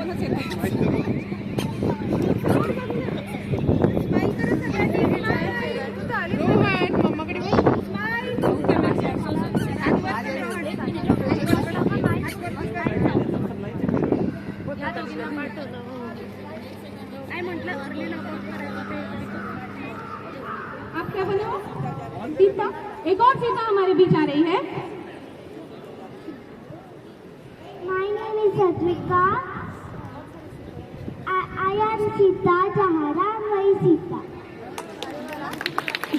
आप क्या बने हो? सीता। एक और सीता हमारे बीच आ रही है। My name is Satvika. I am Sita. जहाँ राम वही सीता।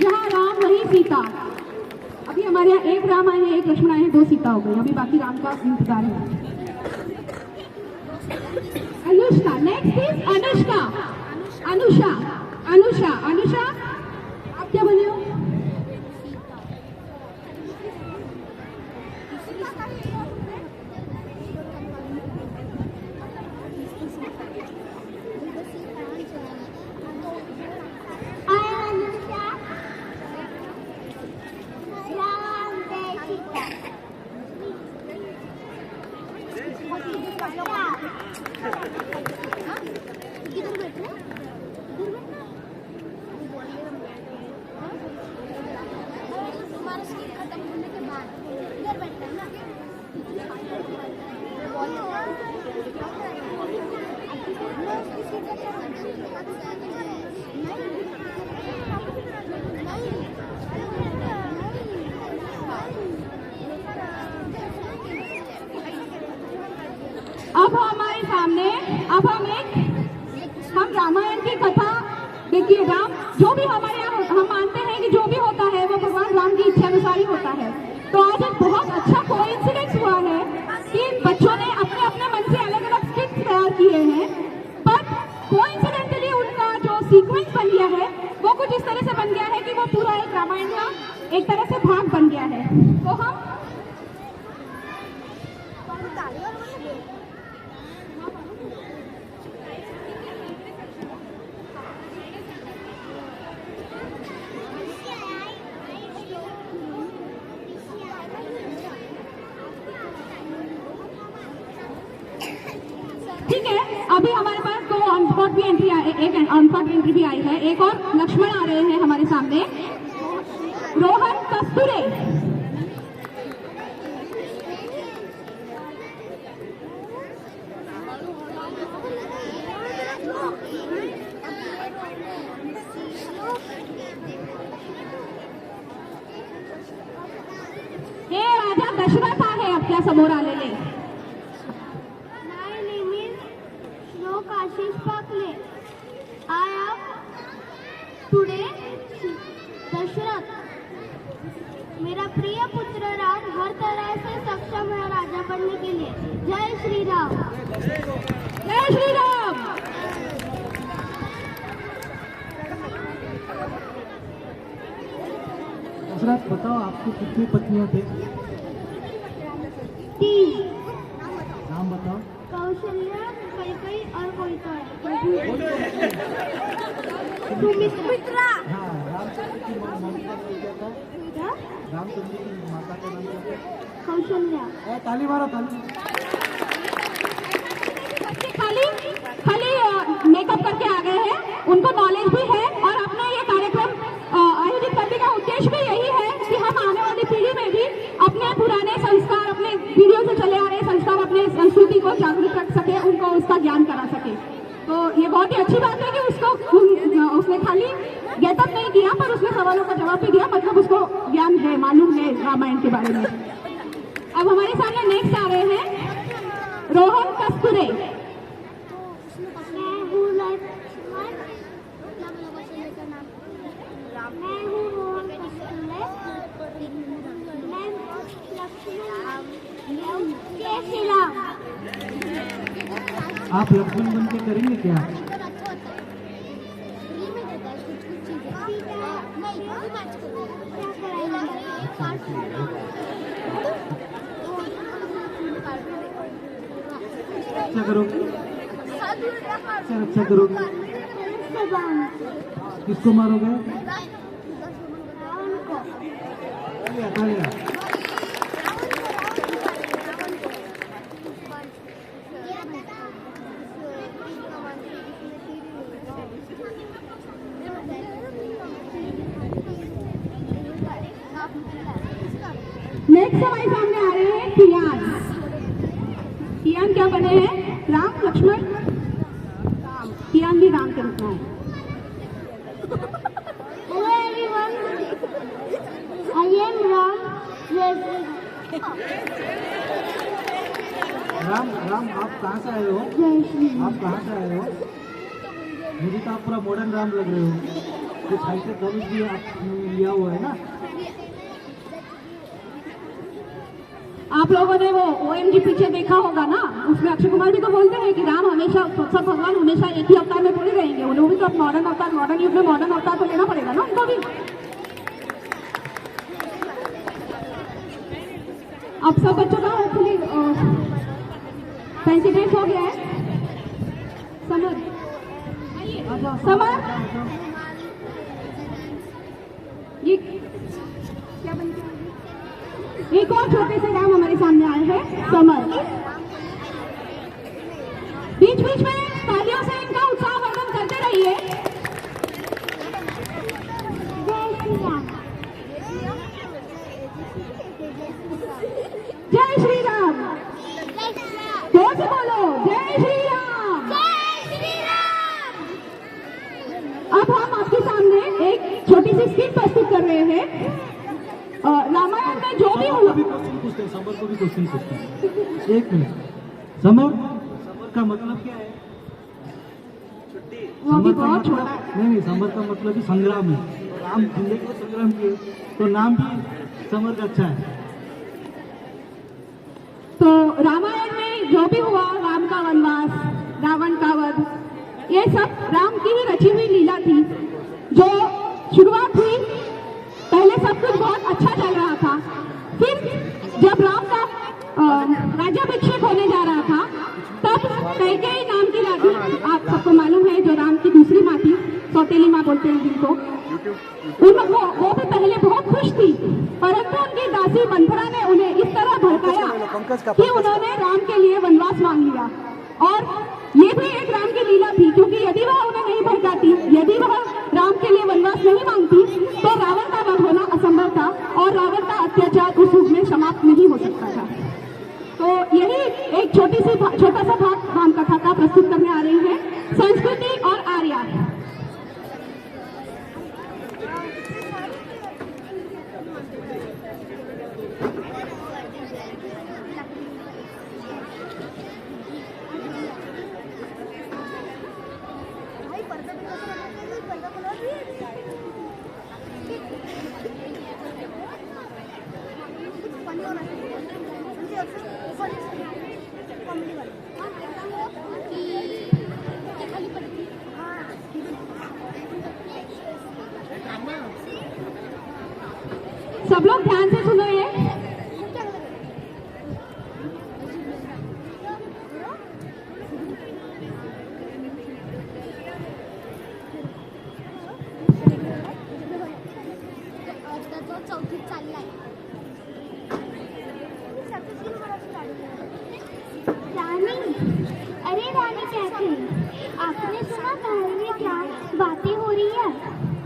जहाँ राम वही सीता। अभी हमारे यहाँ एक राम आए हैं, एक लक्ष्मण आए हैं, 2 सीता हो गई। अभी बाकी राम का इंतजार है। अनुष्का। Next is Anushka. अनुषा। अनुषा। अनुषा आप क्या बने हो? अब हमारे सामने हम रामायण की कथा देखिए। राम जो भी हमारे यहाँ हम मानते हैं कि जो भी होता है वो भगवान राम की इच्छा अनुसार ही होता है। तो आज एक बहुत अच्छा कोइंसिडेंस हुआ है कि बच्चों ने अपने अपने मन से अलग अलग स्क्रिप्ट तैयार किए हैं, पर कोइंसिडेंटली उनका जो सीक्वेंस बन गया है वो कुछ इस तरह से बन गया है कि वो पूरा एक रामायण का एक तरह से भाग बन गया है। तो हम ठीक है। अभी हमारे पास 2 ऑन स्पॉट भी एंट्री एक ऑन स्पॉट एंट्री भी आई है। एक और लक्ष्मण आ रहे हैं हमारे सामने। रोहन कस्तूरे। हे राजा दशरथ आहे आपल्या समोर आलेले। Ashish Pakle. I am today Dasharath. मेरा प्रिय पुत्र राम हर तरह से सक्षम है राजा बनने के लिए। जय श्री राम। जय श्री राम। दशरथ बताओ आपकी कितनी पत्नियां थे? 3। नाम बताओ। कौशल्या, कैकेयी और सुमित्रा। हाँ, रामचंद्र की मम्मी का नाम क्या था? रामचंद्र की माता का नाम क्या था? कौशल्या। ताली मारो, ताली। खाली मेकअप करके आ गए हैं, उनको नॉलेज भी है और अपना ये कार्यक्रम आयोजित करने का उद्देश्य भी यही है कि हम आने वाली पीढ़ी में भी अपने पुराने संस्कार, अपने पीढ़ियों से चले आ रहे संस्कार, अपने संस्कृति को जागरूक रख सके, उनको उसका ज्ञान करा सके। तो ये बहुत ही अच्छी बात है कि उसने खाली गेटअप नहीं किया पर उसने सवालों का जवाब भी दिया, मतलब उसको ज्ञान है, मालूम है रामायण के बारे में। अब हमारे सामने नेक्स्ट आ रहे हैं रोहन कस्तूरे। आप लक्ष्मण बन के करेंगे क्या? अच्छा करोगे? अच्छा करोगे? किसको मारोगे? तालियां। बने हैं राम लक्ष्मण कियान भी राम के रूप में है। Hello everyone, I am Ram. Ram आप कहाँ से आए हो? जय श्री आप कहाँ से आए हो? मुझे तो आप पूरा मॉडर्न राम लग रहे हो। कुछ हाईटेक कॉलेज भी आप लिया हुआ है ना? आप लोगों ने वो OMG पीछे देखा होगा ना, उसमें अक्षय कुमार भी तो बोलते हैं कि राम हमेशा, सब भगवान हमेशा एक ही अवतार में थोड़ी रहेंगे, उन्हें भी तो अब मॉडर्न अवतार, मॉडर्न युग में मॉडर्न अवतार तो लेना पड़ेगा ना उनको भी। अब सब बच्चों का होपफुली फैंसी ड्रेस हो गया है। समर ये क्या बन गया? एक और छोटे से राम हमारे सामने आए हैं, समर। बीच बीच में तालियों से इनका उत्साहवर्धन करते रहिए। जय श्री राम। जय श्री राम, जोर से बोलो, जय श्री राम। जय श्री राम। अब हम आपके सामने एक छोटी सी स्किट प्रस्तुत कर रहे हैं। रामायण में जो भी हुआ, समर को भी क्वेश्चन पूछते हैं। एक मिनट, समर का मतलब क्या है? वो भी समर का बहुत छोटा मतलब नहीं, समर का मतलब ही संग्राम है। राम जिंदगी को संग्राम किए, तो नाम भी समर का अच्छा है। तो रामायण में जो भी हुआ, राम का वनवास, रावण का वध, ये सब राम की ही रची हुई लीला थी। जो शुरुआत हुई, पहले सब कुछ बहुत अच्छा चल रहा था, फिर जब राम का राज्याभिषेक होने जा रहा था, तब कैकेयी नाम की रानी, आप सबको मालूम है, जो राम की दूसरी माँ थी, सौतेली माँ बोलते हैं जिनको, वो भी पहले बहुत खुश थी, परंतु उनकी दासी मंथरा ने उन्हें इस तरह भड़काया कि उन्होंने राम के लिए वनवास मांग लिया। और ये भी एक राम की लीला थी, क्योंकि यदि वह उन्हें नहीं भड़काती, यदि वह राम के लिए वनवास नहीं मांगती, तो रावण का वध होना असंभव था और रावण का अत्याचार उस युग में समाप्त नहीं हो सकता था। तो यही एक छोटा सा भाग राम कथा का प्रस्तुत करने आ रही है, संस्कृति और आर्या। सब लोग ध्यान से सुनो ये। चौथीत चाललाय। रानी, अरे रानी कैसे? आपने सुना महल में क्या बातें हो रही है?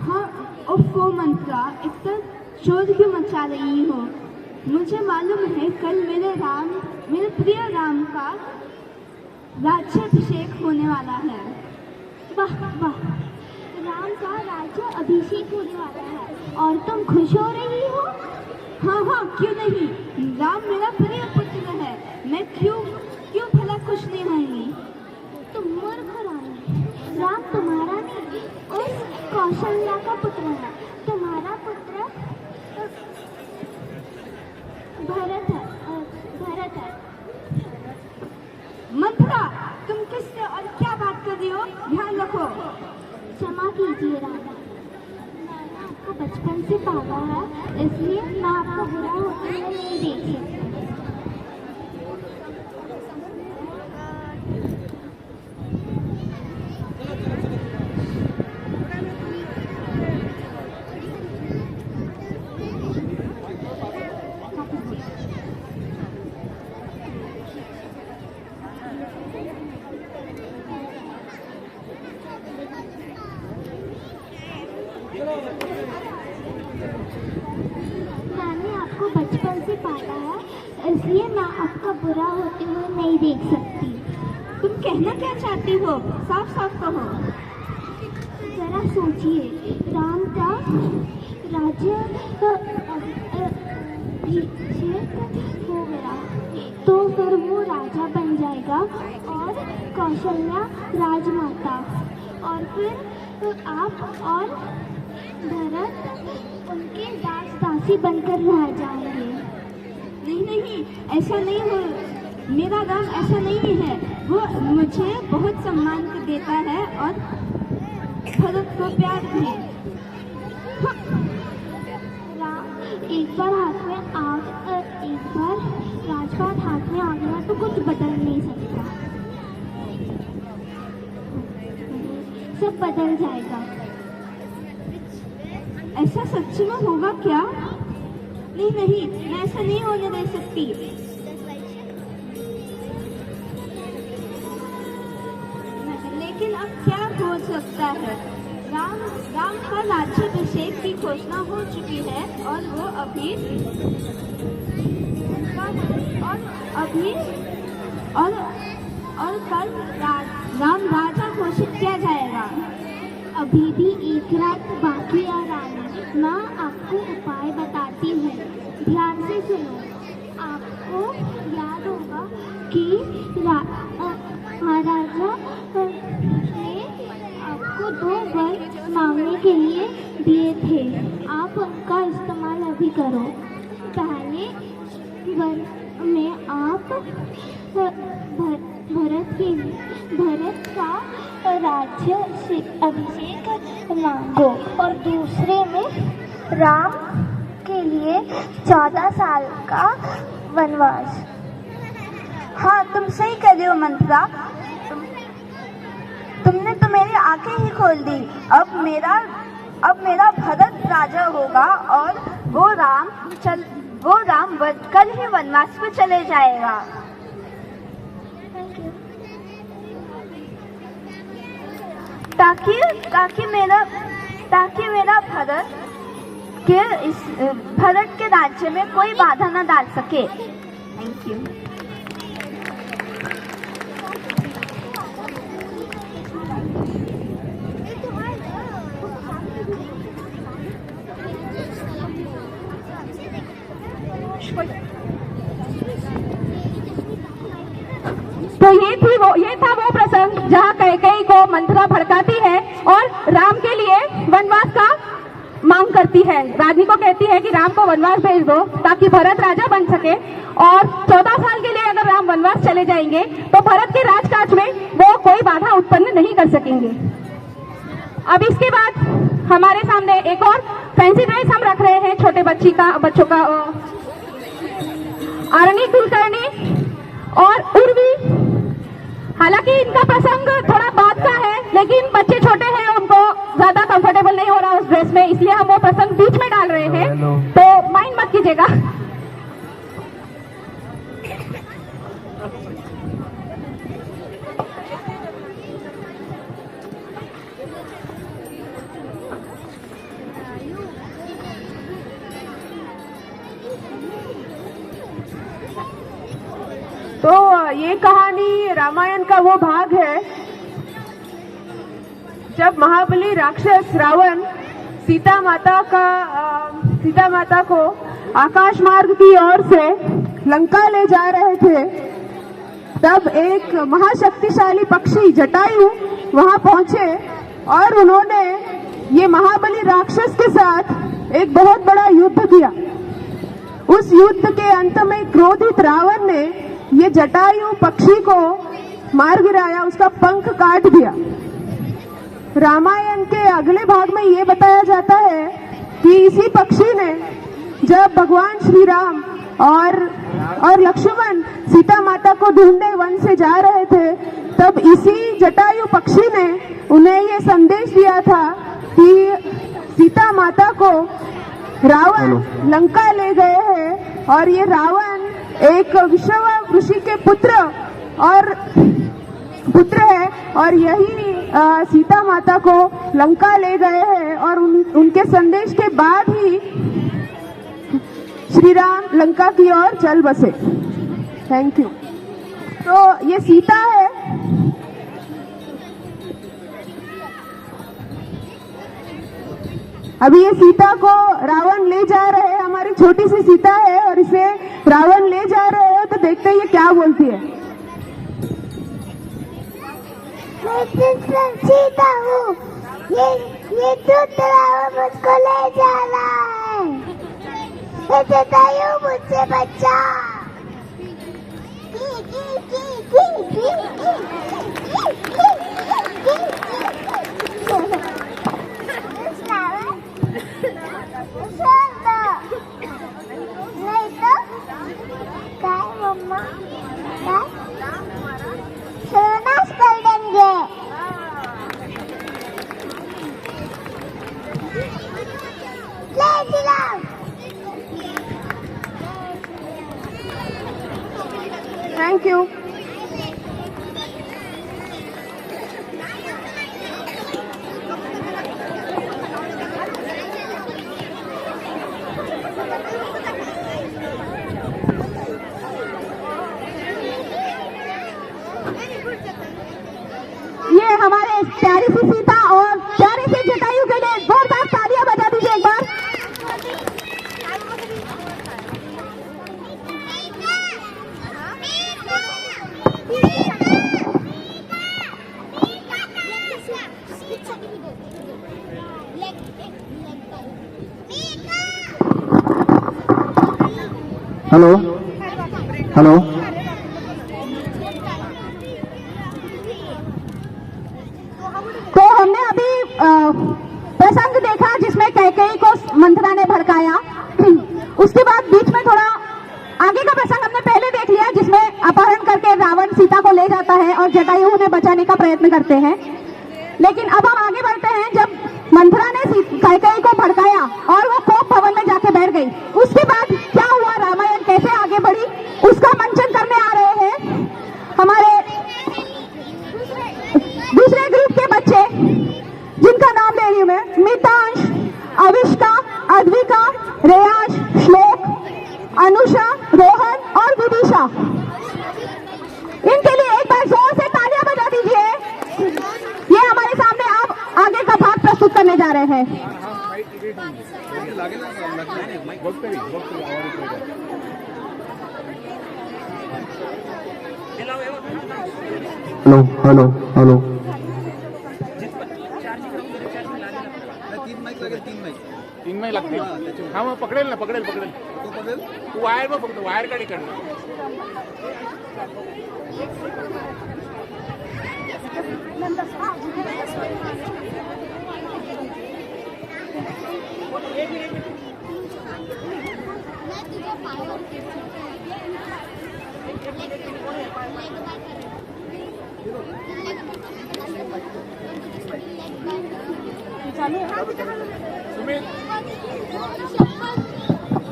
हाँ, ओफो मंत्रा, इतना शोर क्यों मचा रही हो? मुझे मालूम है कल मेरे प्रिय राम का राज्याभिषेक होने वाला है। वाह वाह, राम का राज्य अभिषेक होने वाला है और तुम खुश हो रही हो? हाँ हाँ, क्यों नहीं? राम मेरा प्रिय पुत्र है, मैं क्यों भला खुश नहीं होंगी? तुम मूर्ख रानी, राम तुम्हारा नहीं, उस कौशल्या का पुत्र है। तुम्हारा पुत्र भरत है। मंत्रा, तुम किससे और क्या बात कर रही हो? ध्यान रखो। क्षमा कीजिए राजा, मैंने आपको बचपन से पाला है, इसलिए मैं आपको बुरा होते हुए नहीं देख सकती। मैंने आपको बचपन से पाला है, इसलिए मैं आपका बुरा होते हुए नहीं देख सकती। तुम कहना क्या चाहती हो? साफ साफ कहो। जरा सोचिए, राम का राज्य अभिषेक हो गया तो फिर वो राजा बन जाएगा और कौशल्या राजमाता, और फिर आप और भरत उनके दास दासी बनकर रह जाएंगे। नहीं नहीं, ऐसा नहीं हो। मेरा राम ऐसा नहीं है। वो मुझे बहुत सम्मान देता है और भरत को प्यार भी। एक बार राजपाट हाथ में आ गया तो कुछ बदल नहीं सकता, सब बदल जाएगा। ऐसा सच में होगा क्या? नहीं नहीं, मैं ऐसा नहीं होने दे सकती। लेकिन अब क्या हो सकता है? राम का राज्याभिषेक की घोषणा हो चुकी है और वो अभी और कल राम राजा घोषित किया जाएगा। अभी भी एक रात बाकी है रानी। मैं आपको उपाय बताती हूँ, ध्यान से सुनो। आपको याद होगा कि महाराजा ने आपको 2 वर मांगने के लिए दिए थे। आप उनका इस्तेमाल अभी करो। पहले वर में आप भरत का राज्य अभिषेक मांगो और दूसरे में राम के लिए 14 साल का वनवास। हाँ, तुम सही कह रही हो मंत्रा। तुमने तो मेरी आंखें ही खोल दी। अब मेरा भरत राजा होगा और वो राम कल ही वनवास पे चले जाएगा। ताकि मेरा भरत के राज्य में कोई बाधा न डाल सके। Thank you. तो ये था वो प्रसंग जहाँ कैकेयी को मंत्रा भड़काती है और राम के लिए वनवास का मांग करती है। रानी को कहती है कि राम को वनवास भेज दो ताकि भरत राजा बन सके, और 14 साल के लिए अगर राम वनवास चले जाएंगे तो भरत के राजकाज में वो कोई बाधा उत्पन्न नहीं कर सकेंगे। अब इसके बाद हमारे सामने एक और फैंसी ड्रेस हम रख रहे हैं छोटे बच्चों का आरणी कुलकर्णी और उर्वी। हालांकि इनका प्रसंग थोड़ा बाद का है, लेकिन बच्चे छोटे हैं, उनको ज्यादा कंफर्टेबल नहीं हो रहा उस ड्रेस में, इसलिए हम वो प्रसंग बीच में डाल रहे हैं, तो माइंड मत कीजिएगा। तो ये कहानी रामायण का वो भाग है जब महाबली राक्षस रावण सीता माता को आकाश मार्ग की ओर से लंका ले जा रहे थे। तब एक महाशक्तिशाली पक्षी जटायु वहां पहुंचे और उन्होंने ये महाबली राक्षस के साथ एक बहुत बड़ा युद्ध किया। उस युद्ध के अंत में क्रोधित रावण ने ये जटायु पक्षी को मार गिराया, उसका पंख काट दिया। रामायण के अगले भाग में ये बताया जाता है कि इसी पक्षी ने जब भगवान श्री राम और लक्ष्मण सीता माता को ढूंढने वन से जा रहे थे, तब इसी जटायु पक्षी ने उन्हें ये संदेश दिया था कि सीता माता को रावण लंका ले गए हैं और ये रावण एक विश्व ऋषि के पुत्र है और यही सीता माता को लंका ले गए हैं। और उनके संदेश के बाद ही श्री राम लंका की ओर चल बसे। Thank you. तो ये सीता है अभी ये सीता को रावण ले जा रहे हैं, हमारी छोटी सी सीता है और इसे रावण ले जा रहे हैं, तो देखते हैं ये क्या बोलती है। मैं सीता हूँ, ये दूत रावण मुझको ले जा रहा है, मैं जटायु मुझसे बचा। नहीं तो काय मम्मा काय सर्वनाश कर देंगे। जय श्री राम। Thank you. ये हमारे प्यारी सी सीता और प्यारे से जटायु के लिए जोरदार तालियां बजा दीजिए एक बार। Hello hello. तो हमने अभी प्रसंग देखा जिसमें कैकेयी को मंथरा ने भड़काया। उसके बाद बीच में थोड़ा आगे का प्रसंग हमने पहले देख लिया जिसमें अपहरण करके रावण सीता को ले जाता है और जटायु उन्हें बचाने का प्रयत्न करते हैं। लेकिन अब हम आगे बढ़ते हैं। जब मंथरा ने कैकेयी को भड़काया और वो कोप भवन में जाके बैठ गई, उसके बाद क्या हुआ, रामायण कैसे आगे बढ़ी, उसका मंचन करने आ रहे हैं हमारे दूसरे ग्रुप के बच्चे, जिनका नाम ले रही हूं मैं, मितांश, अविष्का, अद्विका, रेयाश, श्लोक, अनुषा, रोहन और विदिशा। इनके लिए एक बार जोर से तालियां बजा दीजिए। ये हमारे सामने आप आगे का भाग प्रस्तुत करने जा रहे हैं। Hello hello hello. तीन माइक लागतील. हा मग पकडेल ना, पकडेल पकडेल तू वायर मग फक्त वायर काढ इकडनं.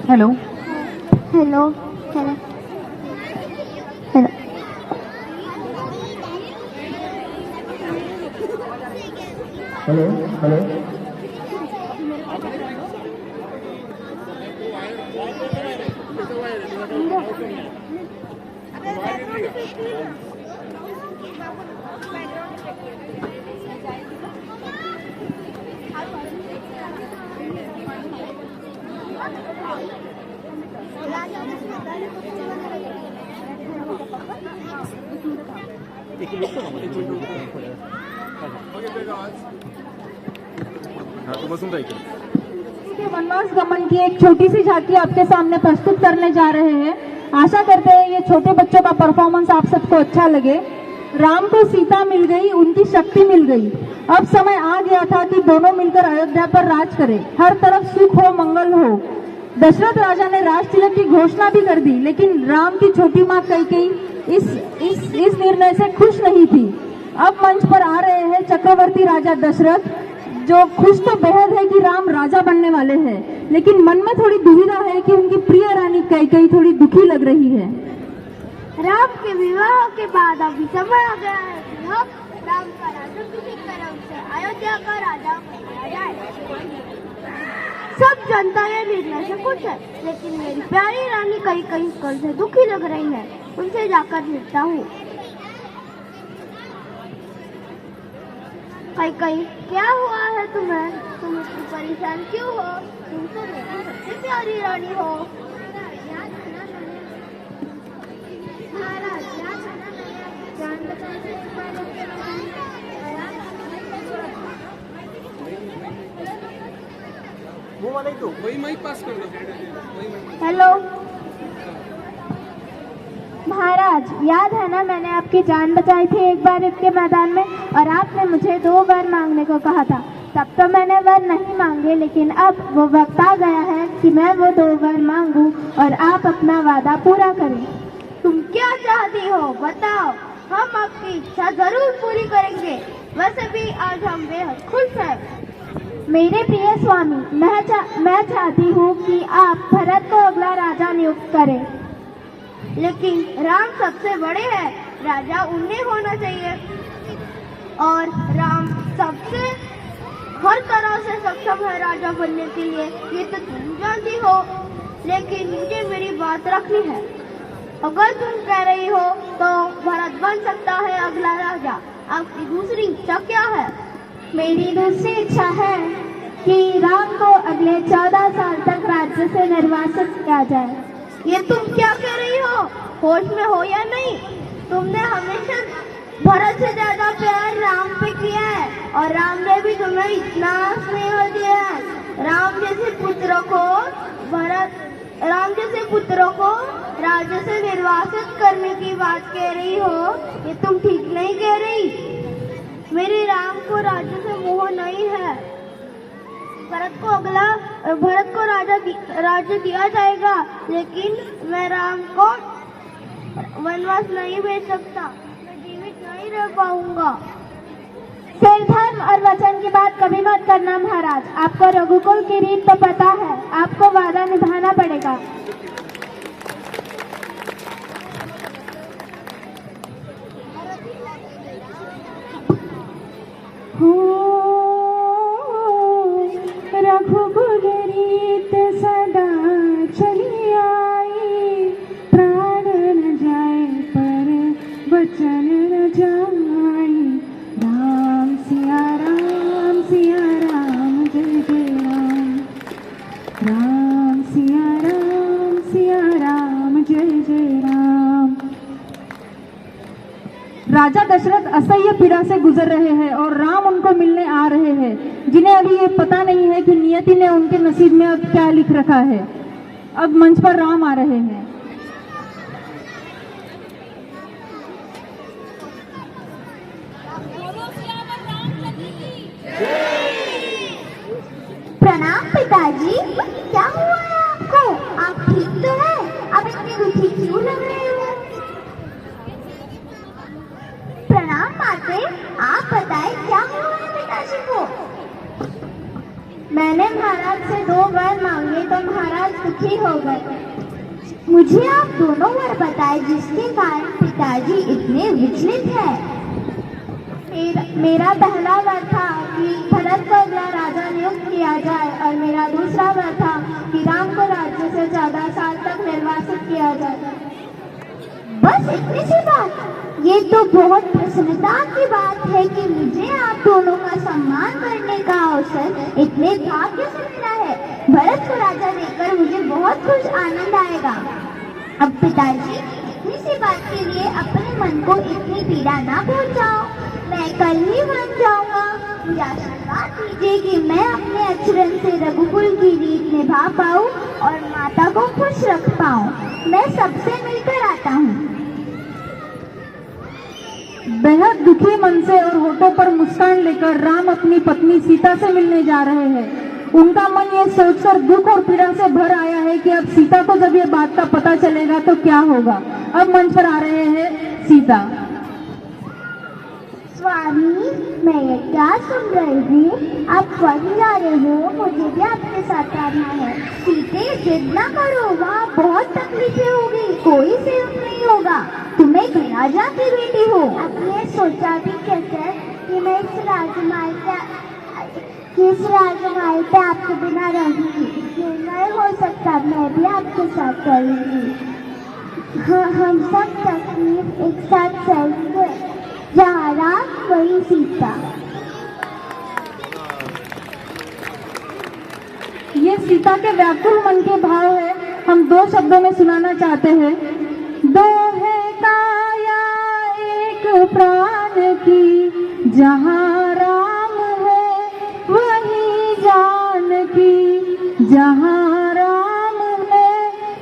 Hello hello hello hello. Hello hello. तो बसून जायचं. वनवास गमन की एक छोटी सी झांकी आपके सामने प्रस्तुत करने जा रहे हैं। आशा करते हैं ये छोटे बच्चों का परफॉर्मेंस आप सबको अच्छा लगे। राम को सीता मिल गई, उनकी शक्ति मिल गई। अब समय आ गया था कि दोनों मिलकर अयोध्या पर राज करें, हर तरफ सुख हो, मंगल हो। दशरथ राजा ने राज तिलक की घोषणा भी कर दी, लेकिन राम की छोटी माँ कैकेयी इस निर्णय से खुश नहीं थी। अब मंच पर आ रहे हैं चक्रवर्ती राजा दशरथ, जो खुश तो बेहद है कि राम राजा बनने वाले हैं, लेकिन मन में थोड़ी दुविधा है कि उनकी प्रिय रानी कैकेयी थोड़ी दुखी लग रही है। राम के विवाह के बाद अभी समय आ गया है कि हम राम का राज्याभिषेक करें, उसे अयोध्या का राजा बनाया जाए। सब जनता ये निर्णय से खुश है, लेकिन मेरी प्यारी रानी कैकेयी कल से दुखी लग रही है। उनसे जाकर मिलता हूँ। कहीं क्या हुआ है तुम्हें? तुम इतनी परेशान क्यों हो? तुम तो मेरी सबसे प्यारी रानी हो। महाराज, जान बचाने से एक बार वो वाला ही तो वही माइक पास कर दो। हेलो महाराज, याद है ना मैंने आपकी जान बचाई थी एक बार इसके मैदान में, और आपने मुझे 2 वर मांगने को कहा था। तब तो मैंने वर नहीं मांगे, लेकिन अब वो वक्त आ गया है कि मैं वो 2 वर मांगू और आप अपना वादा पूरा करें। तुम क्या चाहती हो बताओ, हम आपकी इच्छा जरूर पूरी करेंगे। वैसे भी आज हम बेहद खुश हैं। मेरे प्रिय स्वामी, मैं चाहती हूँ कि आप भरत को अगला राजा नियुक्त करें, लेकिन राम सबसे बड़े हैं, राजा उन्हें होना चाहिए, और राम सबसे हर तरह से सक्षम है राजा बनने के लिए, ये तो तुम जानती हो। लेकिन मुझे मेरी बात रखनी है। अगर तुम कह रही हो तो भरत बन सकता है अगला राजा। आपकी दूसरी इच्छा क्या है? मेरी दूसरी इच्छा है कि राम को अगले 14 साल तक राज्य से निर्वासित किया जाए। ये तुम क्या कह रही हो? होश में हो या नहीं? तुमने हमेशा भरत से ज्यादा प्यार राम पे किया है, और राम ने भी तुम्हें इतना स्नेह दिया है। राम जैसे पुत्रों को राज्य से निर्वासित करने की बात कह रही हो, ये तुम ठीक नहीं कह रही। मेरे राम को राज्य से मोह नहीं है। भरत को राज्य दिया जाएगा, लेकिन मैं राम को वनवास नहीं भेज सकता। मैं जीवित नहीं रह पाऊंगा। फिर धर्म और वचन की बात कभी मत करना महाराज। आपको रघुकुल की रीत तो पता है, आपको वादा निभाना पड़ेगा। रघुकुल रीत सदा चली आई, प्राण न जाए पर वचन न जाए। राम सिया राम जय जय राम। राम सिया राम जय जय राम। राजा दशरथ असह्य पीड़ा से गुजर रहे हैं और राम उनको मिलने आ रहे हैं, जिन्हें अभी ये पता नहीं है कि नियति ने उनके नसीब में अब क्या लिख रखा है। अब मंच पर राम आ रहे हैं। प्रणाम पिताजी। क्या हुआ है आपको? आप ठीक तो है? आप इतने दुखी क्यों लग रहे हो? प्रणाम माते, आप बताएं क्या हुआ है पिताजी को? मैंने महाराज से 2 वर मांगे तो महाराज दुखी हो गए। मुझे आप दोनों वर बताएं जिसके कारण पिताजी इतने विचलित हैं। मेरा पहला वर था कि भरत को अगला राजा नियुक्त किया जाए, और मेरा दूसरा वर था कि राम को राज्य से 14 साल तक निर्वासित किया जाए। बस इतनी सी बात? ये तो बहुत प्रसन्नता की बात है कि मुझे आप दोनों का सम्मान करने का अवसर इतने भाग्य से मिला है। भरत को राजा देकर मुझे बहुत कुछ आनंद आएगा। अब पिताजी, इतनी सी बात के लिए अपने मन को इतनी पीड़ा ना पहुंचाओ। मैं कल ही बन जाऊंगा। मुझे आशीर्वाद दीजिए कि मैं अपने आचरण से रघुकुल की रीत निभा पाऊं और माता को खुश रख पाऊं। मैं सबसे मिलकर आता हूँ। बेहद दुखी मन से और होठों पर मुस्कान लेकर राम अपनी पत्नी सीता से मिलने जा रहे हैं। उनका मन ये सोचकर दुख और पीड़ा से भर आया है कि अब सीता को जब ये बात का पता चलेगा तो क्या होगा। अब मंच पर आ रहे हैं सीता। स्वामी, मैं ये क्या सुन रही हूँ? आप वहीं जा रहे हो? मुझे भी आपके साथ आना है। सीते, जिद ना करो, वहाँ बहुत तकलीफें होगी, कोई सेवक नहीं होगा। तुम एक राजा की बेटी हो। आपने सोचा भी कैसे कि मैं इस राजमहल पे आपके बिना रहूंगी? ये नहीं हो सकता, मैं भी आपके साथ रहूंगी। हाँ, हम सब तकलीफ एक साथ सहेंगे। जहाँ राम वही सीता। सीता के व्याकुल मन के भाव है, हम 2 शब्दों में सुनाना चाहते हैं। दो है काया एक प्राण की, जहाँ राम है वही जानकी, जहाँ राम है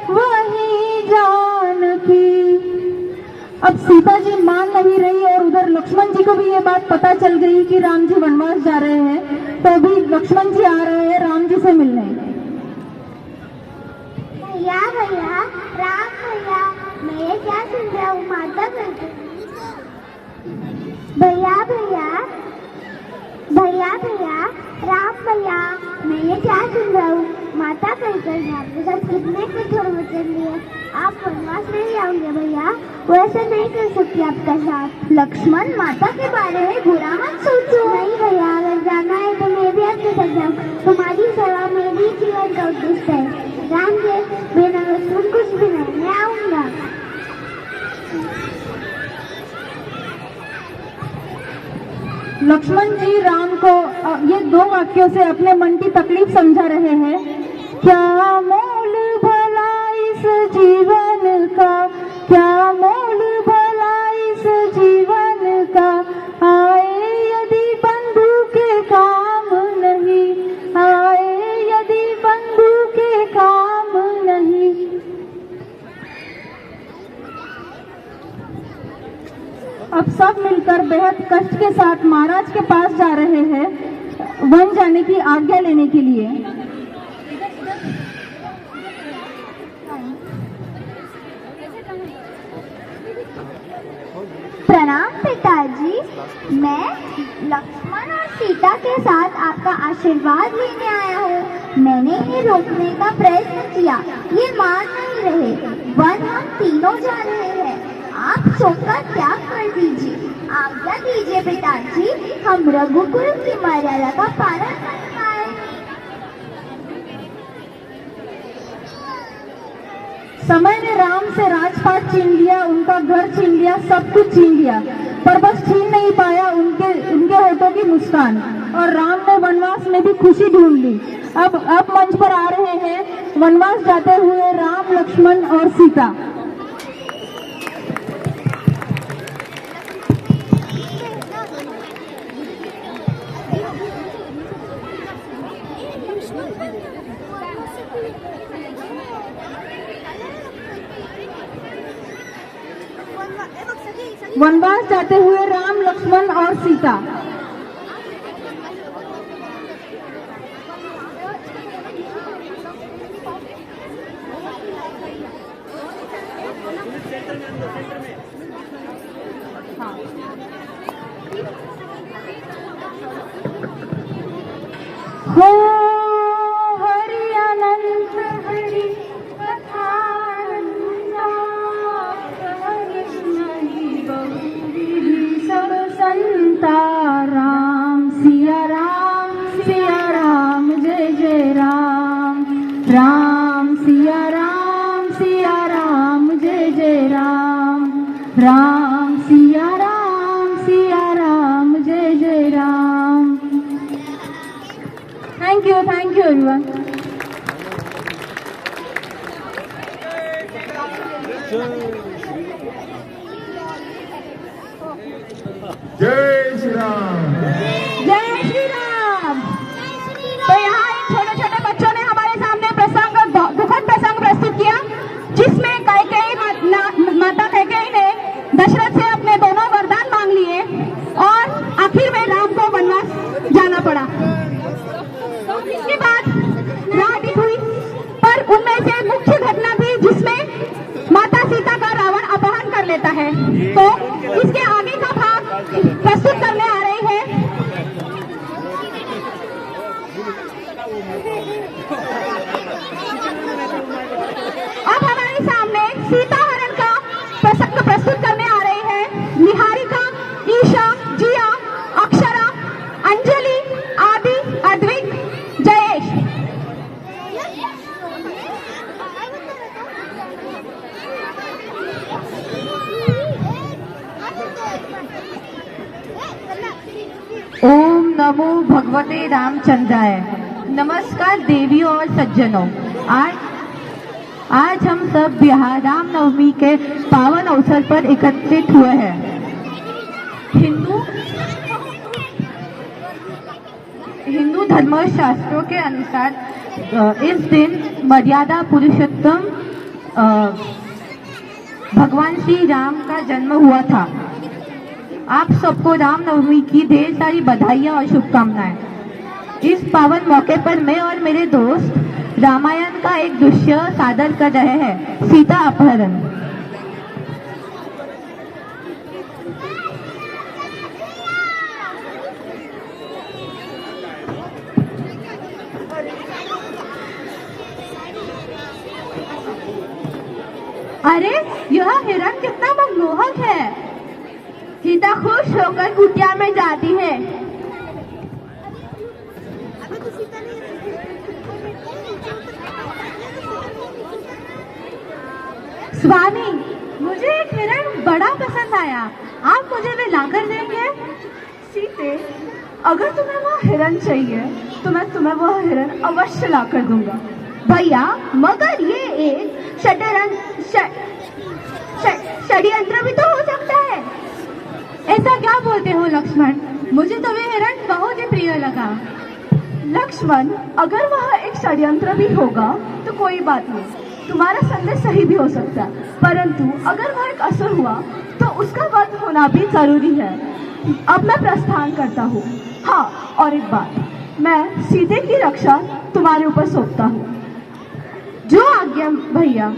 वही जानकी। अब सीता जी मान नहीं रही और उधर लक्ष्मण जी को भी ये बात पता चल गई कि राम जी वनवास जा रहे हैं, तो अभी लक्ष्मण जी आ रहे हैं राम जी से मिलने। भैया भैया, राम भैया, मैं ये क्या सुन रहा हूँ, माता करके। भैया भैया, भैया भैया, राम भैया, मैं ये क्या सुन रहा हूँ, माता कहकर मैं आपके साथ कितने कठोर वचन लिए, आप वनवास नहीं जाओगे भैया, वो ऐसा नहीं कर सकती आपका साथ। लक्ष्मण, माता के बारे में बुरा मत सोचो। नहीं भैया, अगर जाना है तो मैं भी आपके साथ जाऊँ, तुम्हारी सेवा मेरी जीवन का उद्देश्य है। राम जी, बिना लक्ष्मण कुछ भी नहीं, मैं आऊँगा। लक्ष्मण जी राम को ये 2 वाक्यों से अपने मन की तकलीफ समझा रहे हैं। क्या मोल भला इस जीवन का, क्या मोल भला इस जीवन का, आए यदि बंधु के काम नहीं, आए यदि बंधु के काम नहीं। अब सब मिलकर बेहद कष्ट के साथ महाराज के पास जा रहे हैं वन जाने की आज्ञा लेने के लिए। प्रणाम पिताजी, मैं लक्ष्मण और सीता के साथ आपका आशीर्वाद लेने आया हूँ। मैंने ये रोकने का प्रयत्न किया, ये मान नहीं रहे। वन हम तीनों जा रहे हैं, आप शोक का त्याग कर दीजिए। आज्ञा दीजिए पिताजी, हम रघुकुल की मर्यादा का पालन कर पाए। समय ने राम से राजपाट छीन लिया, उनका घर छीन लिया, सब कुछ छीन लिया, पर बस छीन नहीं पाया उनके होठों की मुस्कान। और राम ने वनवास में भी खुशी ढूंढ ली। अब मंच पर आ रहे हैं वनवास जाते हुए राम, लक्ष्मण और सीता। वनवास जाते हुए राम, लक्ष्मण और सीता। हो हरि अनंत हरि संता राम सिया राम जय जय राम, राम सिया राम जय जय राम, राम सिया राम जय जय राम। Thank you everyone. जय श्री राम। जय श्री राम। तो यहाँ इन छोटे छोटे बच्चों ने हमारे सामने दुखद प्रसंग प्रस्तुत किया, जिसमें माता कैकेयी ने दशरथ से अपने दोनों वरदान मांग लिए और आखिर में राम को वनवास जाना पड़ा। तो इसके बाद रात हुई, पर उनमें से मुख्य घटना थी जिसमें माता सीता का रावण अपहरण कर लेता है। तो इसके आगे का भाग प्रस्तुत करने आ रही है अब हमारे सामने सीता हरण का प्रसंग प्रस्तुत करने आ रही है निहारिका, ईशा, जिया, अक्षरा, अंजलि, आदि, अद्विक, जयेश। ओम नमो भगवते रामचंद्राय। नमस्कार देवियों और सज्जनों। आज हम सब बिहार रामनवमी के पावन अवसर पर एकत्रित हुए हैं। हिंदू धर्मशास्त्रों के अनुसार इस दिन मर्यादा पुरुषोत्तम भगवान श्री राम का जन्म हुआ था। आप सबको रामनवमी की ढेर सारी बधाइयाँ और शुभकामनाएं। इस पावन मौके पर मैं और मेरे दोस्त रामायण का एक दृश्य सादर कर रहे हैं, सीता अपहरण। अरे यह हिरण कितना मनमोहक है। सीता खुश होकर कुटिया में जाती है। स्वामी, मुझे एक हिरण बड़ा पसंद आया, आप मुझे वे लाकर देंगे? सीते, अगर तुम्हें वह हिरण चाहिए तो मैं तुम्हें वह हिरण अवश्य लाकर दूंगा। भैया, मगर ये एक षड्यंत्र भी तो हो सकता है। ऐसा क्या बोलते हो लक्ष्मण? मुझे तो वे हिरण बहुत ही प्रिय लगा। लक्ष्मण, अगर वह एक षड्यंत्र भी होगा तो कोई बात नहीं, तुम्हारा संदेश सही भी हो सकता है, परंतु अगर वह एक असुर हुआ तो उसका वध होना भी जरूरी है। अब मैं प्रस्थान करता हूँ। हाँ, और एक बात, मैं सीते की रक्षा तुम्हारे ऊपर सौंपता हूँ। जो आज्ञा भैया।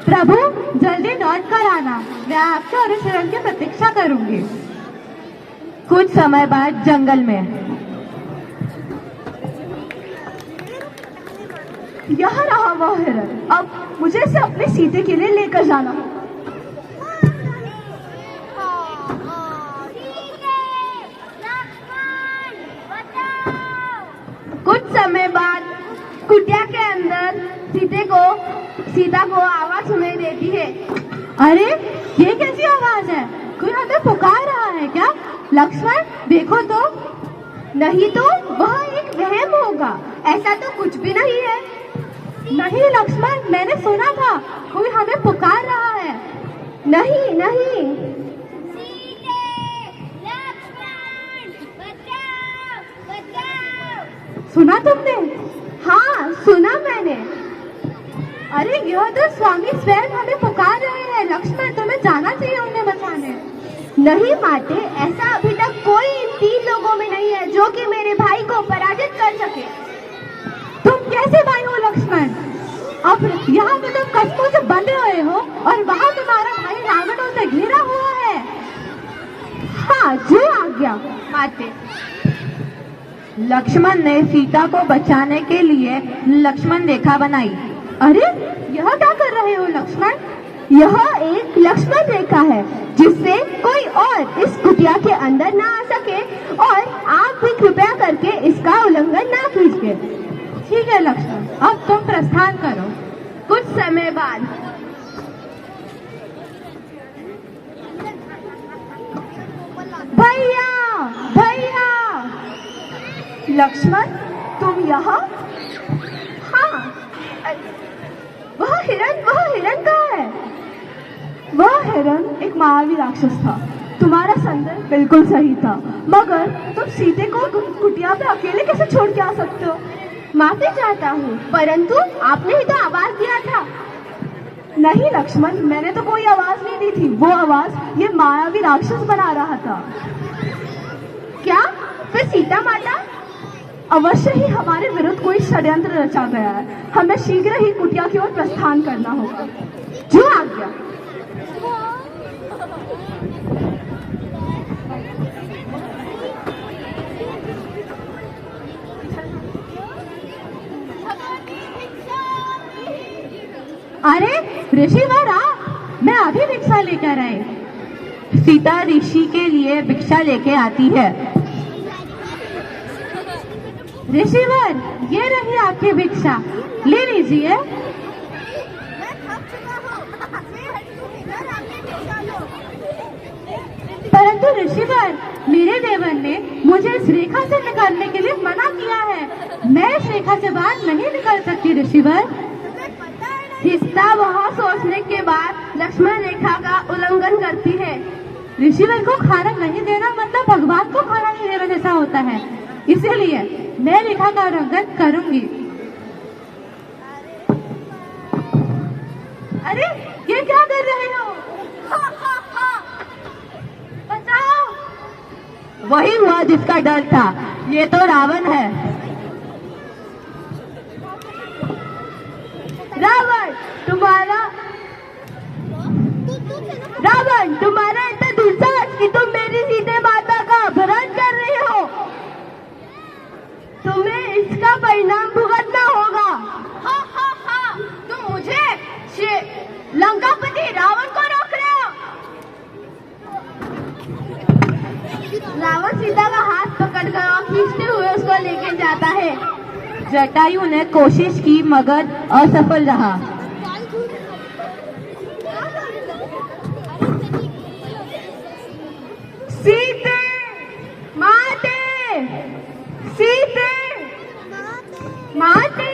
प्रभु, जल्दी लौट कर आना, मैं आपके और इस हिरण की प्रतीक्षा करूंगी। कुछ समय बाद जंगल में यह रहा वह हिरण। अब मुझे इसे अपने सीते के लिए लेकर जाना होगा। कुछ समय बाद कुटिया के अंदर सीता को आवाज सुनाई देती है। अरे, ये कैसी आवाज है? कोई हमें पुकार रहा है क्या? लक्ष्मण, देखो तो। नहीं तो वह एक वहम होगा, ऐसा तो कुछ भी नहीं है। नहीं लक्ष्मण, मैंने सुना था कोई हमें पुकार रहा है। नहीं नहीं। सुना तुमने? हाँ, सुना मैंने। अरे, यह तो स्वामी स्वयं हमें पुकार रहे हैं। लक्ष्मण, तुम्हें जाना चाहिए उन्हें बचाने। नहीं माते, ऐसा अभी तक कोई इन 3 लोगों में नहीं है जो कि मेरे भाई को पराजित कर सके। तुम कैसे भाई हो लक्ष्मण? अब यहाँ तो तुम कस्मों से बंधे हुए हो और वहाँ तुम्हारा भाई रावणों से घिरा हुआ है। हाँ, जो आज्ञा माते। लक्ष्मण ने सीता को बचाने के लिए लक्ष्मण रेखा बनाई। अरे, यह क्या कर रहे हो लक्ष्मण? यह एक लक्ष्मण रेखा है जिससे कोई और इस कुटिया के अंदर ना आ सके और आप भी कृपया करके इसका उल्लंघन ना कीजिए। ठीक है लक्ष्मण, अब तुम प्रस्थान करो। कुछ समय बाद भैया, भैया। लक्ष्मण, तुम यहाँ? हाँ, वह हिरण कहाँ है? वह हिरण एक मायावी राक्षस था। तुम्हारा संदेश बिल्कुल सही था, मगर तुम सीते को कुटिया पे अकेले कैसे छोड़ के आ सकते हो? माफी चाहता हूँ, परंतु आपने ही तो आवाज दिया था। नहीं लक्ष्मण, मैंने तो कोई आवाज नहीं दी थी। वो आवाज ये मायावी राक्षस बना रहा था। क्या? फिर सीता माता? अवश्य ही हमारे विरुद्ध कोई षड्यंत्र रचा गया है। हमें शीघ्र ही कुटिया की ओर प्रस्थान करना होगा। जो आज्ञा। अरे ऋषिवर, मैं अभी भिक्षा लेकर आई। सीता ऋषि के लिए भिक्षा लेके आती है। ऋषिवर, ये रही आपकी भिक्षा, ले लीजिए। परंतु ऋषिवर, मेरे देवर ने मुझे इस रेखा से निकालने के लिए मना किया है। मैं इस रेखा से बाहर नहीं निकल सकती ऋषिवर। सीता बहुत सोचने के बाद लक्ष्मण रेखा का उल्लंघन करती है। ऋषिवर को खाना नहीं देना मतलब भगवान को खाना नहीं देना जैसा होता है, इसीलिए मैं रेखा का उल्लंघन करूंगी। अरे ये क्या कर रहे हो? बचाओ! वही हुआ जिसका डर था, ये तो रावण है। रावण तुम्हारा इतना दुस्साहस कि तुम मेरी सीता माता का अपहरण कर रहे हो। तुम्हें इसका परिणाम भुगतना होगा। तुम मुझे लंकापति रावण को रोक रहे हो। रावण सीता का हाथ पकड़कर और खींचते हुए उसको लेके जाता है। जटायु ने कोशिश की मगर असफल रहा। सीते माते सीते माते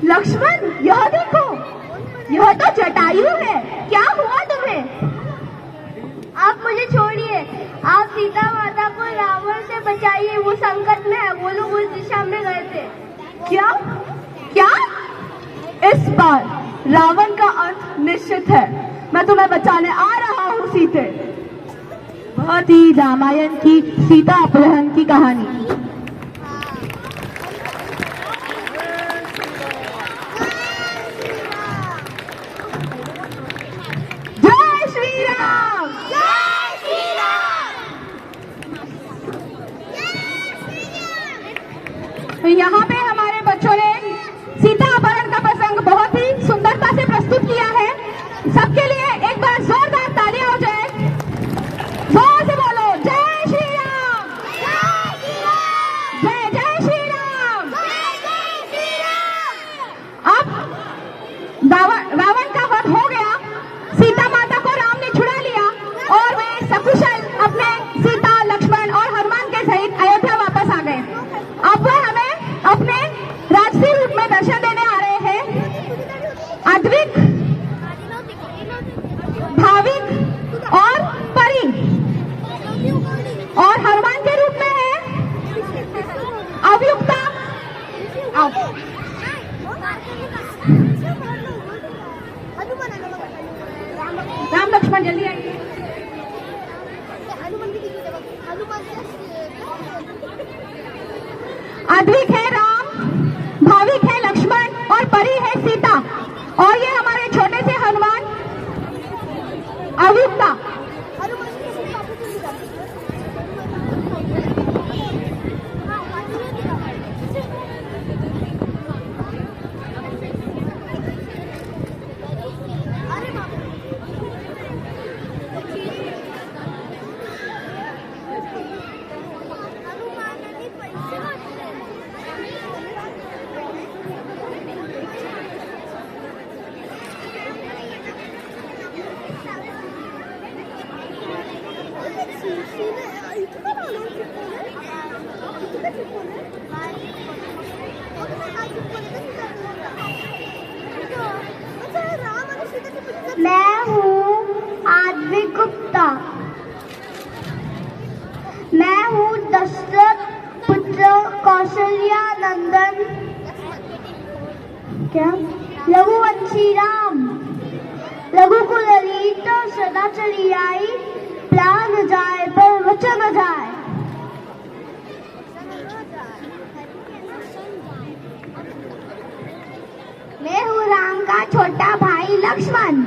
लक्ष्मण यह देखो, यह तो जटायु है। क्या हुआ तुम्हें? आप मुझे छोड़िए, आप सीता माता को रावण से बचाइए, वो संकट में है। वो लोग उस दिशा में गए थे। क्या क्या? इस बार रावण का अंत निश्चित है। मैं तुम्हें बचाने आ रहा हूँ सीते। बहुत ही रामायण की सीता अपहरण की कहानी। जय श्री राम! यहाँ पे हमारे बच्चों ने सीता अपहरण का प्रसंग बहुत ही सुंदरता से प्रस्तुत किया है। सबके लिए एक बार जोरदार तालियां हो जाए। जोर से बोलो जय श्री राम! जय जय श्री राम! अब रावण का वध हो गया। सीता माता को राम ने छुड़ा लिया और वे सकुशल अपने सीता, लक्ष्मण और हनुमान के सहित अयोध्या वापस आ गए। अब वह हमें अपने राजसी रूप में दर्शन देने आ रहे हैं। अद्विक, भाविक और परी, और हनुमान के रूप में है अवयुक्ता। राम लक्ष्मण जल्दी आइए। अद्विक है राम, भाविक है लक्ष्मण और परी है सीता, और ये हमारे छोटे से हनुमान अवयुक्ता। मैं हूँ आद्विक गुप्ता। मैं हूँ दशरथ पुत्र कौशल्या नंदन क्या रघुवंशी राम। रघुकुल रीत सदा चली आई, प्राण जाए पर वचन न जाए। मैं हूँ राम का छोटा भाई लक्ष्मण।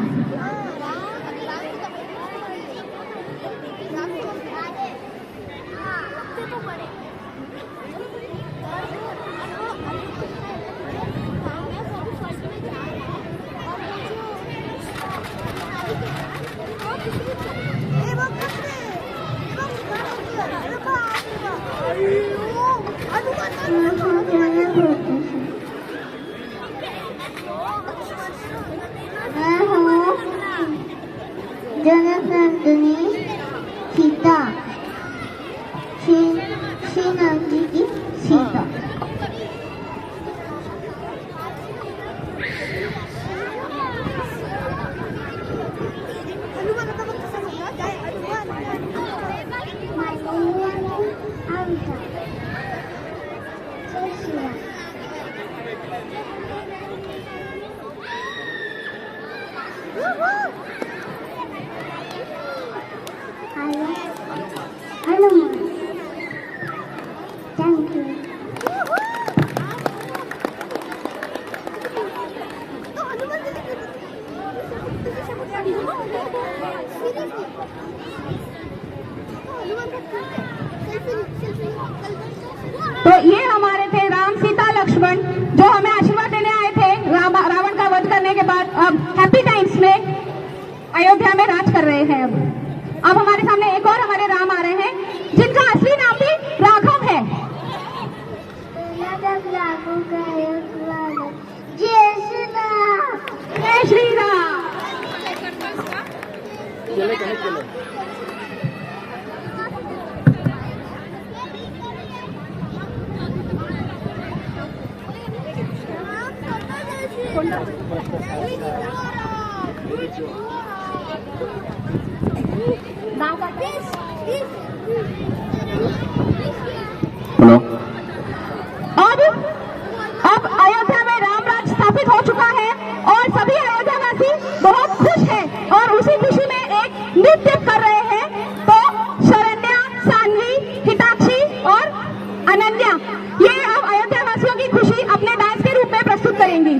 मैं हूँ जननंदिनी सीता, श्री नंदी की सीता। Thank you. तो ये हमारे थे राम सीता लक्ष्मण जो हमें आशीर्वाद देने आए थे रावण का वध करने के बाद। अब हैप्पी टाइम्स में अयोध्या में राज कर रहे हैं। अब हमारे सामने एक और हमारे राम आ रहे हैं जिनका असली नाम भी राघव है। जय श्री राम। जय श्री राम। हेलो। अब अयोध्या में राम राज स्थापित हो चुका है और सभी अयोध्यावासी बहुत खुश हैं और उसी खुशी में एक नृत्य कर रहे हैं। तो शरण्या, सान्वी, हिताक्षी और अनन्या ये अब अयोध्यावासियों की खुशी अपने डांस के रूप में प्रस्तुत करेंगी।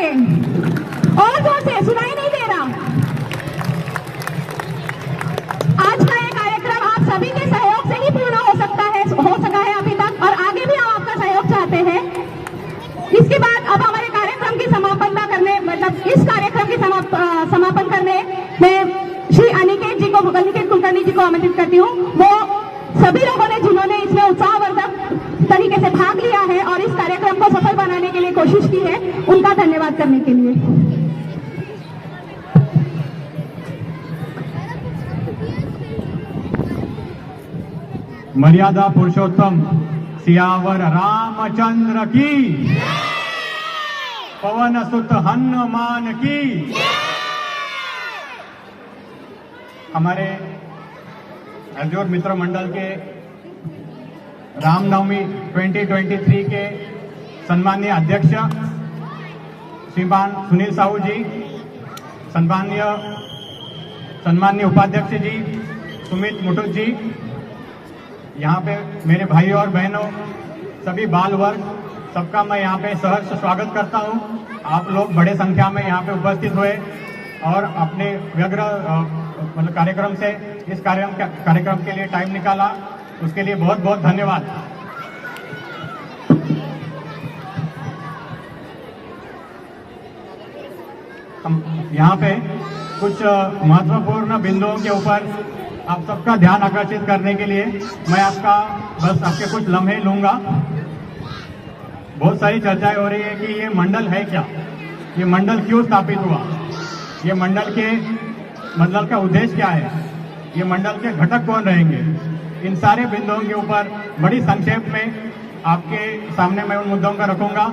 और जोर से सुनाई नहीं दे रहा। आज का ये कार्यक्रम आप सभी के सहयोग से ही पूर्ण हो सका है अभी तक, और आगे भी हम आपका सहयोग चाहते हैं। इसके बाद अब हमारे कार्यक्रम की समापन करने इस कार्यक्रम की समापन करने में श्री अनिकेत कुलकर्णी जी को आमंत्रित करती हूँ। वो सभी लोगों ने जिन्होंने इसमें उत्साहवर्धक तरीके से भाग लिया है और इस कार्यक्रम को सफल बनाने के लिए कोशिश की है, उनका धन्यवाद करने के लिए। मर्यादा पुरुषोत्तम सियावर रामचंद्र की, पवन सुत हनुमान की। हमारे अर्जुन मित्र मंडल के रामनवमी 2023 के सम्मानीय अध्यक्ष श्रीमान सुनील साहू जी, सम्मानीय उपाध्यक्ष जी सुमित मुटुक जी, यहाँ पे मेरे भाइयों और बहनों, सभी बाल वर्ग, सबका मैं यहाँ पे सहर्ष स्वागत करता हूँ। आप लोग बड़े संख्या में यहाँ पे उपस्थित हुए और अपने व्यग्र कार्यक्रम से इस कार्यक्रम के लिए टाइम निकाला, उसके लिए बहुत बहुत धन्यवाद। हम यहाँ पे कुछ महत्वपूर्ण बिंदुओं के ऊपर आप सबका ध्यान आकर्षित करने के लिए मैं आपके कुछ लम्हे लूंगा। बहुत सारी चर्चाएं हो रही है कि ये मंडल है क्या, ये मंडल क्यों स्थापित हुआ, ये मंडल का उद्देश्य क्या है, ये मंडल के घटक कौन रहेंगे। इन सारे बिंदुओं के ऊपर बड़ी संक्षेप में आपके सामने मैं उन मुद्दों का रखूंगा।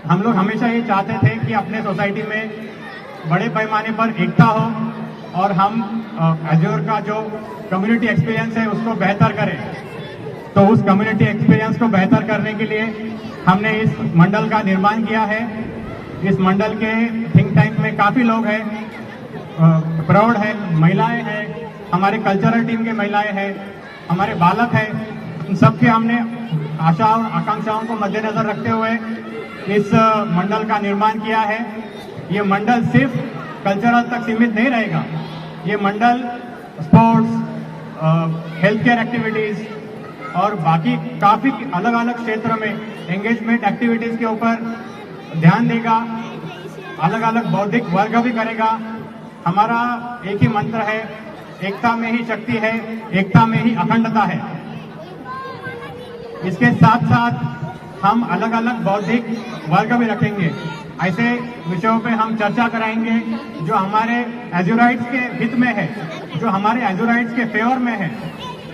हम लोग हमेशा ये चाहते थे कि अपने सोसाइटी में बड़े पैमाने पर एकता हो और हम एज्योर का जो कम्युनिटी एक्सपीरियंस है उसको बेहतर करें। तो उस कम्युनिटी एक्सपीरियंस को बेहतर करने के लिए हमने इस मंडल का निर्माण किया है। इस मंडल के थिंक टैंक में काफ़ी लोग हैं, प्रौढ़ है, महिलाएं हैं, हमारे कल्चरल टीम के महिलाएं हैं, हमारे बालक हैं। इन सबके हमने आशा और आकांक्षाओं को मद्देनजर रखते हुए इस मंडल का निर्माण किया है। ये मंडल सिर्फ कल्चरल तक सीमित नहीं रहेगा, ये मंडल स्पोर्ट्स, हेल्थ केयर एक्टिविटीज़ और बाकी काफ़ी अलग अलग क्षेत्र में एंगेजमेंट एक्टिविटीज़ के ऊपर ध्यान देगा, अलग अलग बौद्धिक वर्ग भी करेगा। हमारा एक ही मंत्र है, एकता में ही शक्ति है, एकता में ही अखंडता है। इसके साथ साथ हम अलग अलग बौद्धिक वर्ग भी रखेंगे। ऐसे विषयों पे हम चर्चा कराएंगे जो हमारे एज्योराइट्स के हित में है, जो हमारे एज्योराइट्स के फेवर में है।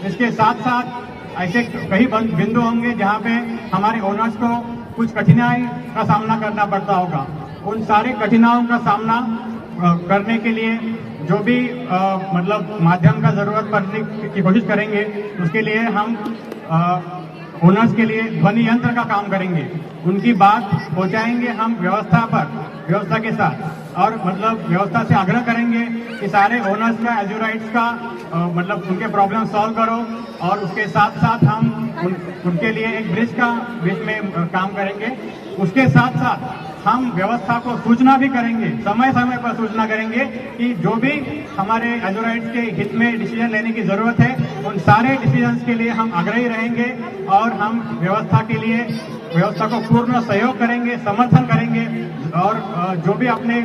इसके साथ साथ ऐसे कई बिंदु होंगे जहाँ पे हमारे ओनर्स को कुछ कठिनाई का सामना करना पड़ता होगा। उन सारे कठिनाइयों का सामना करने के लिए जो भी माध्यम का जरूरत पड़ने की कोशिश करेंगे, उसके लिए हम ओनर्स के लिए ध्वनि यंत्र का काम करेंगे। उनकी बात पहुंचाएंगे हम व्यवस्था के साथ, और व्यवस्था से आग्रह करेंगे कि सारे ओनर्स का, एज्योराइट्स का उनके प्रॉब्लम सॉल्व करो। और उसके साथ साथ हम उनके लिए एक ब्रिज में काम करेंगे। उसके साथ साथ हम व्यवस्था को सूचना भी करेंगे, समय समय पर सूचना करेंगे कि जो भी हमारे एज्योराइट्स के हित में डिसीजन लेने की जरूरत है, उन सारे डिसीजंस के लिए हम आग्रही रहेंगे और हम व्यवस्था को पूर्ण सहयोग करेंगे, समर्थन करेंगे। और जो भी अपने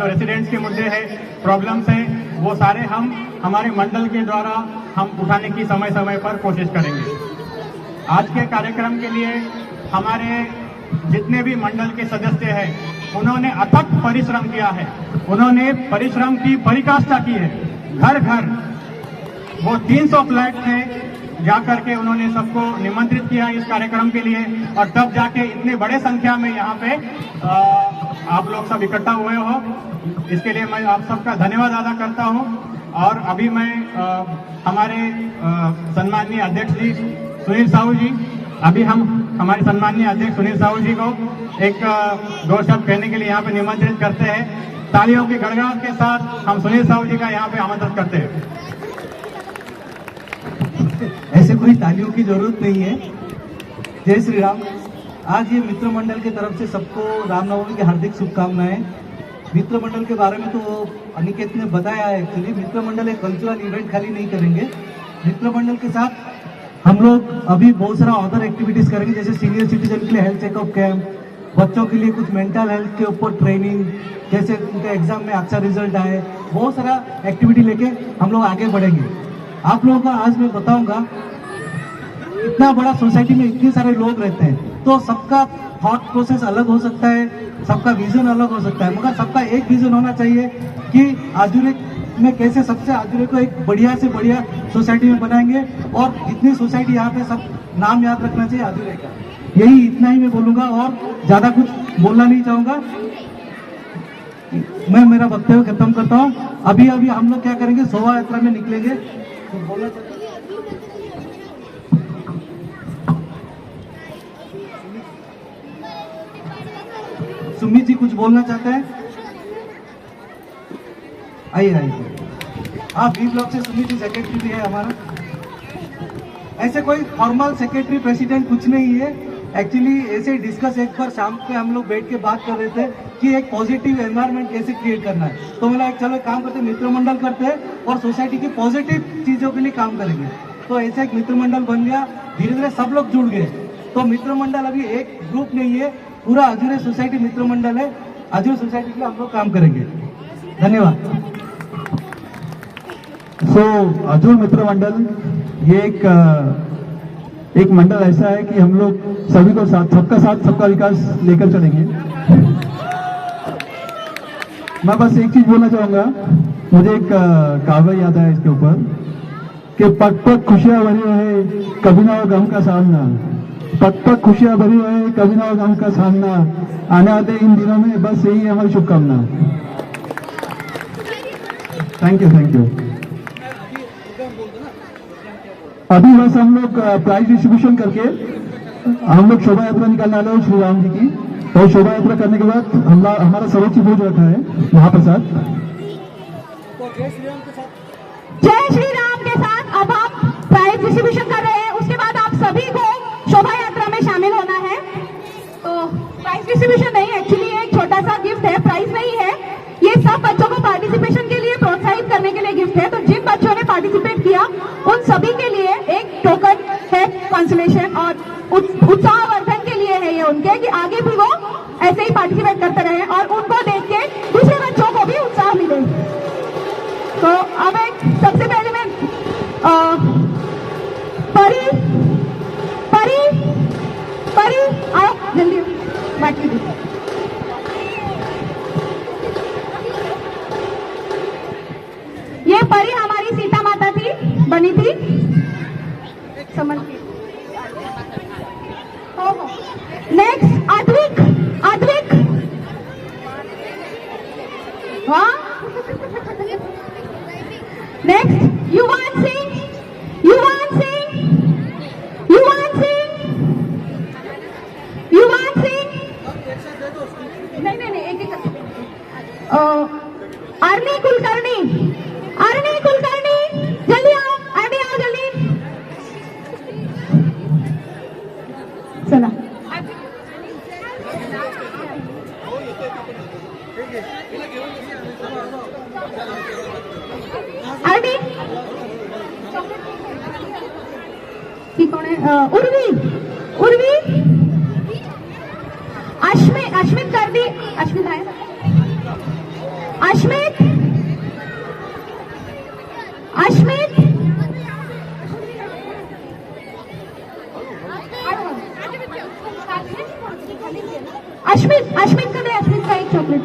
रेसिडेंट्स के मुद्दे हैं, प्रॉब्लम्स हैं, वो सारे हम हमारे मंडल के द्वारा हम उठाने की समय समय पर कोशिश करेंगे। आज के कार्यक्रम के लिए हमारे जितने भी मंडल के सदस्य हैं, उन्होंने अथक परिश्रम किया है, उन्होंने परिश्रम की पराकाष्ठा की है। घर घर वो 300 फ्लैट थे, जाकर के उन्होंने सबको निमंत्रित किया इस कार्यक्रम के लिए, और तब जाके इतने बड़े संख्या में यहाँ पे आप लोग सब इकट्ठा हुए हो। इसके लिए मैं आप सबका धन्यवाद अदा करता हूँ। और अभी मैं हमारे सम्माननीय अध्यक्ष जी सुनील साहू जी, अभी हम हमारे सम्माननीय अध्यक्ष सुनील साहू जी को एक दो शब्द कहने के लिए यहाँ पे निमंत्रित करते हैं। तालियों की गड़गड़ाहट के साथ हम सुनील साहू जी का यहाँ पे आमंत्रित करते हैं। ऐसे कोई तालियों की जरूरत नहीं है। जय श्री राम। आज ये मित्र मंडल की तरफ से सबको रामनवमी की हार्दिक शुभकामनाएं। मित्र मंडल के बारे में तो अनिकेत ने बताया है। एक्चुअली मित्र मंडल एक कल्चरल इवेंट खाली नहीं करेंगे, मित्र मंडल के साथ हम लोग अभी बहुत सारा अदर एक्टिविटीज करेंगे, जैसे सीनियर सिटीजन के लिए हेल्थ चेकअप कैंप, बच्चों के लिए कुछ मेंटल हेल्थ के ऊपर ट्रेनिंग, जैसे उनका एग्जाम में अच्छा रिजल्ट आए, बहुत सारा एक्टिविटी लेके हम लोग आगे बढ़ेंगे। आप लोगों का आज मैं बताऊंगा, इतना बड़ा सोसाइटी में इतने सारे लोग रहते हैं, तो सबका थॉट प्रोसेस अलग हो सकता है, सबका विजन अलग हो सकता है, मगर सबका एक विजन होना चाहिए कि आधुनिक में कैसे सबसे आधुनिक को एक बढ़िया से बढ़िया सोसाइटी में बनाएंगे। और जितनी सोसाइटी यहाँ पे सब नाम याद रखना चाहिए आधुनिक का। यही इतना ही मैं बोलूंगा और ज्यादा कुछ बोलना नहीं चाहूंगा। मैं मेरा वक्तव्य खत्म करता हूँ। अभी हम लोग क्या करेंगे, शोभा यात्रा में निकलेंगे। तो बोलना सुमित जी कुछ बोलना चाहते हैं? आइए। हाँ, बी ब्लॉक से सुमित जी सेक्रेटरी भी है हमारा। ऐसे कोई फॉर्मल सेक्रेटरी प्रेसिडेंट कुछ नहीं है। एक्चुअली ऐसे डिस्कस एक बार शाम पे हम लोग बैठ के बात कर रहे थे कि एक पॉजिटिव एनवायरनमेंट कैसे क्रिएट करना है। तो बोला चलो एक काम करते हैं, मित्र मंडल करते हैं और सोसाइटी की पॉजिटिव चीजों के लिए काम करेंगे। तो ऐसा एक मित्र मंडल बन गया, धीरे धीरे सब लोग जुड़ गए। तो मित्र मंडल अभी एक ग्रुप नहीं है, पूरा अधूरे सोसाइटी मित्र मंडल है। आजीवन सोसाइटी के लिए हम लोग काम करेंगे। धन्यवाद। आजीवन मित्र मंडल ये एक मंडल ऐसा है कि हम लोग सभी को साथ सबका विकास लेकर चलेंगे। मैं बस एक चीज बोलना चाहूंगा, मुझे एक कहावत याद है इसके ऊपर कि पग पग खुशियां भरी रहे कभी ना हो गम का सामना, पग पग खुशियां भरी रहे कभी ना हो गम का सामना, आने आते इन दिनों में बस यही है हमारी शुभकामना। Thank you. अभी बस हम लोग प्राइज डिस्ट्रीब्यूशन करके हम लोग शोभा यात्रा निकालने वाले हैं श्री राम जी की, और शोभा यात्रा करने के बाद हमारा सर्वोच्च भोज रखा है महाप्रसाद। जय श्री राम के साथ अब हम प्राइज डिस्ट्रीब्यूशन कर रहे हैं। उसके बाद आप सभी को शोभा यात्रा में शामिल होना है। तो प्राइज डिस्ट्रीब्यूशन नहीं, एक्चुअली एक छोटा सा गिफ्ट है, प्राइज नहीं है। ये सब बच्चों को पार्टिसिपेशन के लिए प्रोत्साहित करने के लिए गिफ्ट है। तो जिन बच्चों ने पार्टिसिपेट किया उन सभी के लिए एक टोकन है कंसोलेशन और उत्साहवर्धन के लिए है ये उनके, कि आगे भी वो ऐसे ही पार्टिसिपेट करते रहे और उनको देख के दूसरे बच्चों को भी उत्साह मिले। तो अब एक सबसे पहले मैं परी आओ जल्दी बाकी दी। ये परी हमारी सीता माता थी, बनी थी समझ के। नेक्स्ट अद्विक हाँ। नेक्स्ट युवान सिंह नहीं एक अर्नी कुलकर्णी जल्दी आओ, अर्नी आओ जल्दी। चला अर्नी की कौन है? उर्वी अश्मित कर दी। अश्मित है अश्मित का दे, अश्मित का एक चॉकलेट।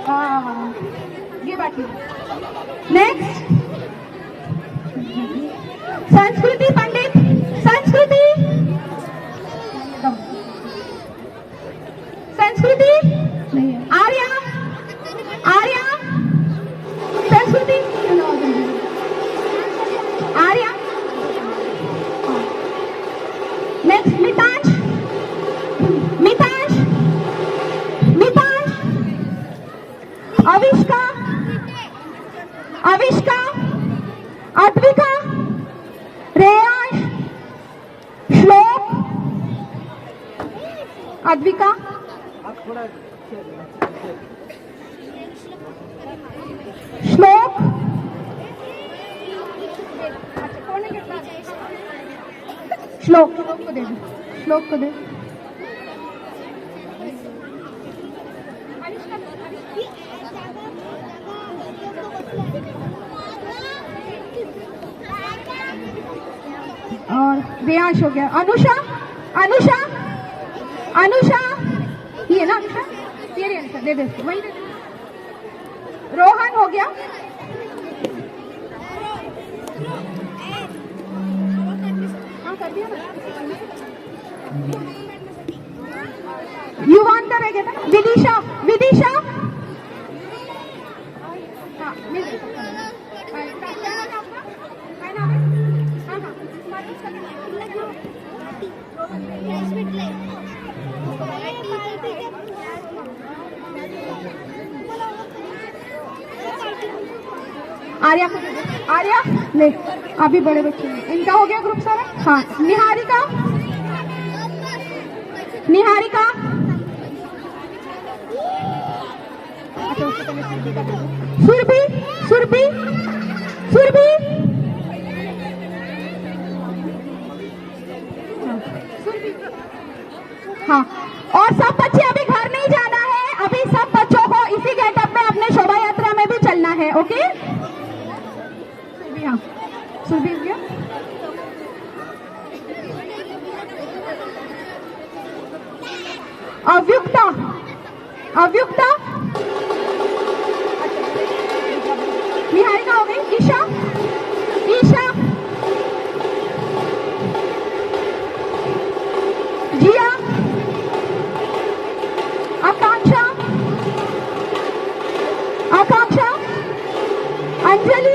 हाँ ये बाकी। नेक्स्ट संस्कृति पंडित, संस्कृति नहीं है। आर्या संस्कृति आर्या। नेक्स्ट मितांश अविष्का अद्विका रेयांश श्लोक अद्विका श्लोक श्लोक को दे और रेयांश हो गया। अनुषा ये ना अनुषा, तेरे आंसर दे इसको, वही दे। रोहन हो गया। हाँ कर दिया ना। युवांतर रह गया था। विदिशा हाँ मिल आर्या ले, अभी बड़े बच्चे हैं, इनका हो गया ग्रुप सारा। हाँ निहारिका सुरभि हाँ, और सब बच्चे अभी घर नहीं जाना है, अभी सब बच्चों को इसी गेटअप में अपने शोभा यात्रा में भी चलना है। ओके, हाँ, सुरभि भैया अव्युक्ता, अव्युक्ता, निहारिका हो गई, ईशा, ईशा, जिया, आकांक्षा, आकांक्षा, अंजलि,